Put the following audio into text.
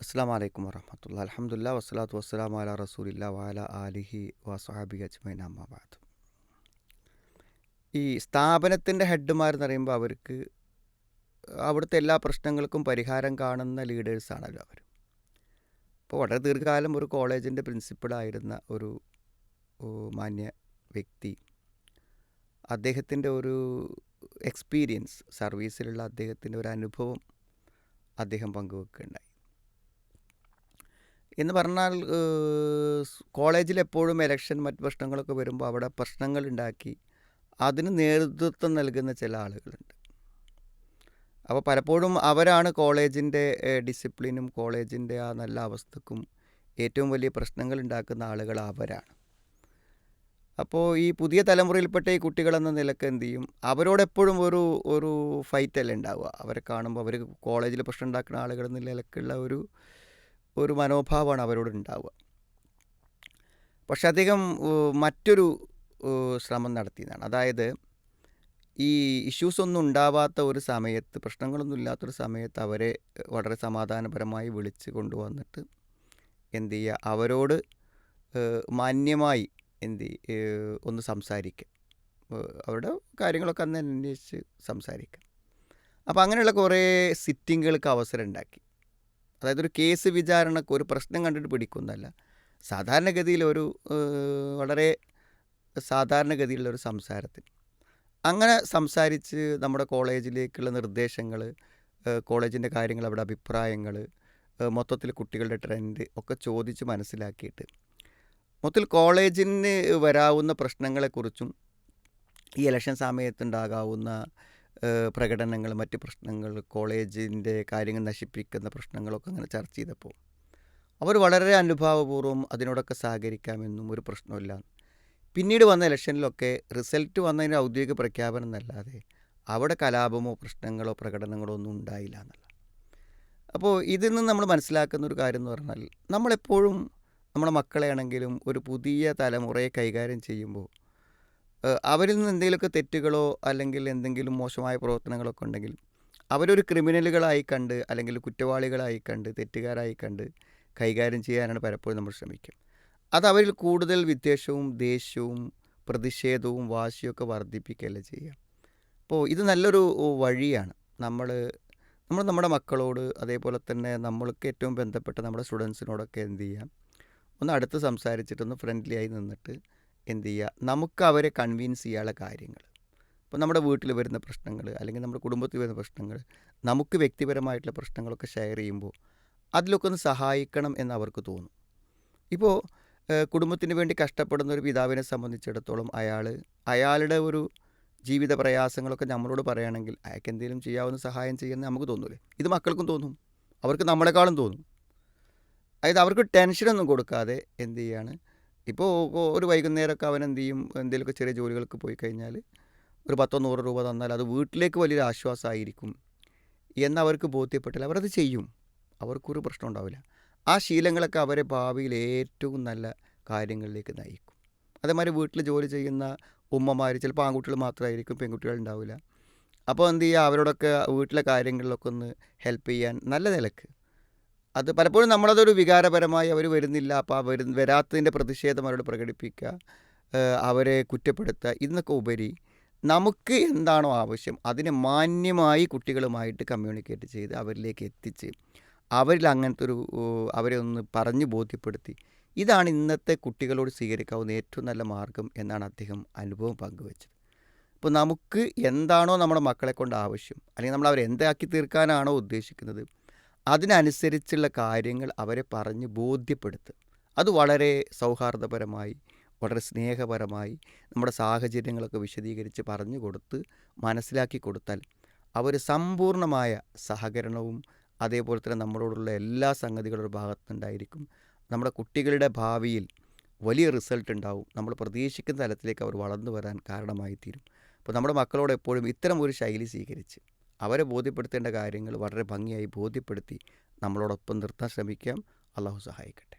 അസ്സലാമു അലൈക്കും വറഹ്മത്തുള്ളാഹി. അൽഹംദുലില്ലാഹി വസ്സലാത്തു വസ്സലാമു അലാ റസൂലില്ലാഹി വഅലാ ആലിഹി വസ്വഹ്ബിഹി അജ്മഈൻ അമ്മാ ബഅദ്. ഈ സ്ഥാപനത്തിൻ്റെ ഹെഡ്മാരെന്ന് പറയുമ്പോൾ അവർക്ക് അവിടുത്തെ എല്ലാ പ്രശ്നങ്ങൾക്കും പരിഹാരം കാണുന്ന ലീഡേഴ്സാണല്ലോ അവർ. ഇപ്പോൾ വളരെ ദീർഘകാലം ഒരു കോളേജിൻ്റെ പ്രിൻസിപ്പളായിരുന്ന ഒരു മാന്യ വ്യക്തി അദ്ദേഹത്തിൻ്റെ ഒരു എക്സ്പീരിയൻസ്, സർവീസിലുള്ള അദ്ദേഹത്തിൻ്റെ ഒരു അനുഭവം അദ്ദേഹം പങ്കുവെക്കുകയുണ്ടായി. എന്ന് പറഞ്ഞാൽ കോളേജിൽ എപ്പോഴും ഇലക്ഷൻ മറ്റ് പ്രശ്നങ്ങളൊക്കെ വരുമ്പോൾ അവിടെ പ്രശ്നങ്ങളുണ്ടാക്കി അതിന് നേതൃത്വം നൽകുന്ന ചില ആളുകളുണ്ട്. അപ്പോൾ പലപ്പോഴും അവരാണ് കോളേജിൻ്റെ ഡിസിപ്ലിനും കോളേജിൻ്റെ ആ നല്ല അവസ്ഥക്കും ഏറ്റവും വലിയ പ്രശ്നങ്ങൾ ഉണ്ടാക്കുന്ന ആളുകൾ അവരാണ്. അപ്പോൾ ഈ പുതിയ തലമുറയിൽപ്പെട്ട ഈ കുട്ടികളെന്ന നിലക്ക് എന്ത് ചെയ്യും, അവരോടെപ്പോഴും ഒരു ഒരു ഫൈറ്റല്ലേ ഉണ്ടാവുക. അവരെ കാണുമ്പോൾ അവർ കോളേജിൽ പ്രശ്നം ഉണ്ടാക്കുന്ന ആളുകൾ എന്ന നിലക്കുള്ള ഒരു മനോഭാവമാണ് അവരോട് ഉണ്ടാവുക. പക്ഷെ അദ്ദേഹം മറ്റൊരു ശ്രമം നടത്തിയതാണ്. അതായത് ഈ ഇഷ്യൂസ് ഒന്നും ഉണ്ടാവാത്ത ഒരു സമയത്ത്, പ്രശ്നങ്ങളൊന്നും ഇല്ലാത്തൊരു സമയത്ത് അവരെ വളരെ സമാധാനപരമായി വിളിച്ച് കൊണ്ടുവന്നിട്ട് എന്ത് ചെയ്യുക, അവരോട് മാന്യമായി ഒന്ന് സംസാരിക്കുക, അവരുടെ കാര്യങ്ങളൊക്കെ അന്ന് അന്വേഷിച്ച് സംസാരിക്കുക. അപ്പോൾ അങ്ങനെയുള്ള കുറേ സിറ്റിങ്ങുകൾക്ക് അവസരം ഉണ്ടാക്കി. അതായത് ഒരു കേസ് വിചാരണക്ക് ഒരു പ്രശ്നം കണ്ടിട്ട് പിടിക്കുന്നതല്ല, സാധാരണഗതിയിൽ വളരെ സാധാരണഗതിയിലുള്ളൊരു സംസാരത്തിന് അങ്ങനെ സംസാരിച്ച് നമ്മുടെ കോളേജിലേക്കുള്ള നിർദ്ദേശങ്ങൾ, കോളേജിൻ്റെ കാര്യങ്ങൾ, അവിടെ അഭിപ്രായങ്ങൾ, മൊത്തത്തിൽ കുട്ടികളുടെ ട്രെൻഡ് ഒക്കെ ചോദിച്ച് മനസ്സിലാക്കിയിട്ട് മൊത്തത്തിൽ കോളേജിന് വരാവുന്ന പ്രശ്നങ്ങളെക്കുറിച്ചും ഈ ഇലക്ഷൻ സമയത്തുണ്ടാകാവുന്ന പ്രകടനങ്ങൾ, മറ്റ് പ്രശ്നങ്ങൾ, കോളേജിൻ്റെ കാര്യങ്ങൾ നശിപ്പിക്കുന്ന പ്രശ്നങ്ങളൊക്കെ അങ്ങനെ ചർച്ച ചെയ്തപ്പോൾ അവർ വളരെ അനുഭാവപൂർവ്വം അതിനോടൊക്കെ സഹകരിക്കാമെന്നും ഒരു പ്രശ്നമില്ല. പിന്നീട് വന്ന ഇലക്ഷനിലൊക്കെ റിസൾട്ട് വന്നതിന് ഔദ്യോഗിക പ്രഖ്യാപനം എന്നല്ലാതെ അവിടെ കലാപമോ പ്രശ്നങ്ങളോ പ്രകടനങ്ങളോ ഒന്നും ഉണ്ടായില്ല എന്നുള്ള. അപ്പോൾ ഇതിൽ നിന്ന് നമ്മൾ മനസ്സിലാക്കുന്ന ഒരു കാര്യം എന്ന് പറഞ്ഞാൽ, നമ്മളെപ്പോഴും നമ്മുടെ മക്കളെയാണെങ്കിലും ഒരു പുതിയ തലമുറയെ കൈകാര്യം ചെയ്യുമ്പോൾ അവരിൽ നിന്ന് എന്തെങ്കിലുമൊക്കെ തെറ്റുകളോ അല്ലെങ്കിൽ എന്തെങ്കിലും മോശമായ പ്രവർത്തനങ്ങളൊക്കെ ഉണ്ടെങ്കിൽ അവരൊരു ക്രിമിനലുകളായി കണ്ട് അല്ലെങ്കിൽ കുറ്റവാളികളായി കണ്ട് തെറ്റുകാരായി കണ്ട് കൈകാര്യം ചെയ്യാനാണ് പലപ്പോഴും നമ്മൾ ശ്രമിക്കുക. അത് അവരിൽ കൂടുതൽ വിദ്വേഷവും ദേഷ്യവും പ്രതിഷേധവും വാശിയൊക്കെ വർദ്ധിപ്പിക്കുകയല്ലേ ചെയ്യുക. അപ്പോൾ ഇത് നല്ലൊരു വഴിയാണ്. നമ്മുടെ മക്കളോട്, അതേപോലെ തന്നെ നമ്മൾക്ക് ഏറ്റവും ബന്ധപ്പെട്ട നമ്മുടെ സ്റ്റുഡൻസിനോടൊക്കെ എന്ത് ചെയ്യാം, ഒന്ന് അടുത്ത് സംസാരിച്ചിട്ടൊന്ന് ഫ്രണ്ട്ലി ആയി നിന്നിട്ട് എന്ത് ചെയ്യുക, നമുക്ക് അവരെ കൺവിൻസ് ചെയ്യാനുള്ള കാര്യങ്ങൾ, ഇപ്പോൾ നമ്മുടെ വീട്ടിൽ വരുന്ന പ്രശ്നങ്ങൾ അല്ലെങ്കിൽ നമ്മുടെ കുടുംബത്തിൽ വരുന്ന പ്രശ്നങ്ങൾ, നമുക്ക് വ്യക്തിപരമായിട്ടുള്ള പ്രശ്നങ്ങളൊക്കെ ഷെയർ ചെയ്യുമ്പോൾ അതിലൊക്കെ ഒന്ന് സഹായിക്കണം എന്ന് അവർക്ക് തോന്നും. ഇപ്പോൾ കുടുംബത്തിന് വേണ്ടി കഷ്ടപ്പെടുന്ന ഒരു പിതാവിനെ സംബന്ധിച്ചിടത്തോളം അയാളുടെ ഒരു ജീവിത പ്രയാസങ്ങളൊക്കെ നമ്മളോട് പറയുകയാണെങ്കിൽ അയാൾക്ക് എന്തെങ്കിലും ചെയ്യാവുന്ന സഹായം ചെയ്യുന്ന നമുക്ക് തോന്നൂലേ. ഇത് മക്കൾക്കും തോന്നും, അവർക്ക് നമ്മളെക്കാളും തോന്നും. അതായത് അവർക്ക് ടെൻഷനൊന്നും കൊടുക്കാതെ എന്ത് ചെയ്യാണ്, ഇപ്പോൾ ഒരു വൈകുന്നേരമൊക്കെ അവൻ എന്ത് ചെയ്യും, എന്തെങ്കിലുമൊക്കെ ചെറിയ ജോലികൾക്ക് പോയി കഴിഞ്ഞാൽ ഒരു 10-100 രൂപ തന്നാൽ അത് വീട്ടിലേക്ക് വലിയൊരു ആശ്വാസമായിരിക്കും എന്നവർക്ക് ബോധ്യപ്പെട്ടാൽ അവരത് ചെയ്യും. അവർക്കൊരു പ്രശ്നം ഉണ്ടാവില്ല. ആ ശീലങ്ങളൊക്കെ അവരെ ഭാവിയിൽ ഏറ്റവും നല്ല കാര്യങ്ങളിലേക്ക് നയിക്കും. അതേമാതിരി വീട്ടിൽ ജോലി ചെയ്യുന്ന ഉമ്മമാർ, ചിലപ്പോൾ ആൺകുട്ടികൾ മാത്രമായിരിക്കും, പെൺകുട്ടികൾ ഉണ്ടാവില്ല. അപ്പോൾ എന്ത് ചെയ്യുക, അവരോടൊക്കെ വീട്ടിലെ കാര്യങ്ങളിലൊക്കെ ഒന്ന് ഹെൽപ്പ് ചെയ്യാൻ നല്ല നിലക്ക്. അത് പലപ്പോഴും നമ്മളതൊരു വികാരപരമായി അവർ വരുന്നില്ല, അപ്പോൾ വരാത്തതിൻ്റെ പ്രതിഷേധം അവരോട് പ്രകടിപ്പിക്കുക, അവരെ കുറ്റപ്പെടുത്തുക, ഇതിനൊക്കെ ഉപരി നമുക്ക് എന്താണോ ആവശ്യം അതിനെ മാന്യമായി കുട്ടികളുമായിട്ട് കമ്മ്യൂണിക്കേറ്റ് ചെയ്ത് അവരിലേക്ക് എത്തിച്ച് അവരിൽ അങ്ങനത്തെ അവരെ ഒന്ന് പറഞ്ഞ് ബോധ്യപ്പെടുത്തി, ഇതാണ് ഇന്നത്തെ കുട്ടികളോട് സ്വീകരിക്കാവുന്ന ഏറ്റവും നല്ല മാർഗം എന്നാണ് അദ്ദേഹം അനുഭവം പങ്കുവച്ചത്. ഇപ്പോൾ നമുക്ക് എന്താണോ നമ്മുടെ മക്കളെ കൊണ്ട് ആവശ്യം, അല്ലെങ്കിൽ നമ്മൾ അവരെ എന്താക്കി തീർക്കാനാണോ ഉദ്ദേശിക്കുന്നത്, അതിനനുസരിച്ചുള്ള കാര്യങ്ങൾ അവരെ പറഞ്ഞ് ബോധ്യപ്പെടുത്തുക. അത് വളരെ സൗഹാർദ്ദപരമായി, വളരെ സ്നേഹപരമായി നമ്മുടെ സാഹചര്യങ്ങളൊക്കെ വിശദീകരിച്ച് പറഞ്ഞു കൊടുത്ത് മനസ്സിലാക്കി കൊടുത്താൽ അവർ സമ്പൂർണ്ണമായ സഹകരണവും അതേപോലെ തന്നെ നമ്മളോടുള്ള എല്ലാ സംഗതികളുടെ ഭാഗത്തുനിന്നുണ്ടായിരിക്കും. നമ്മുടെ കുട്ടികളുടെ ഭാവിയിൽ വലിയ റിസൾട്ട് ഉണ്ടാവും. നമ്മൾ പ്രതീക്ഷിക്കുന്ന തലത്തിലേക്ക് അവർ വളർന്നു വരാൻ കാരണമായി തീരും. അപ്പോൾ നമ്മുടെ മക്കളോട് എപ്പോഴും ഇത്തരം ഒരു ശൈലി സ്വീകരിച്ച് അവരെ ബോധ്യപ്പെടുത്തേണ്ട കാര്യങ്ങൾ വളരെ ഭംഗിയായി ബോധ്യപ്പെടുത്തി നമ്മളോടൊപ്പം നിർത്താൻ ശ്രമിക്കാം. അള്ളാഹു സഹായിക്കട്ടെ.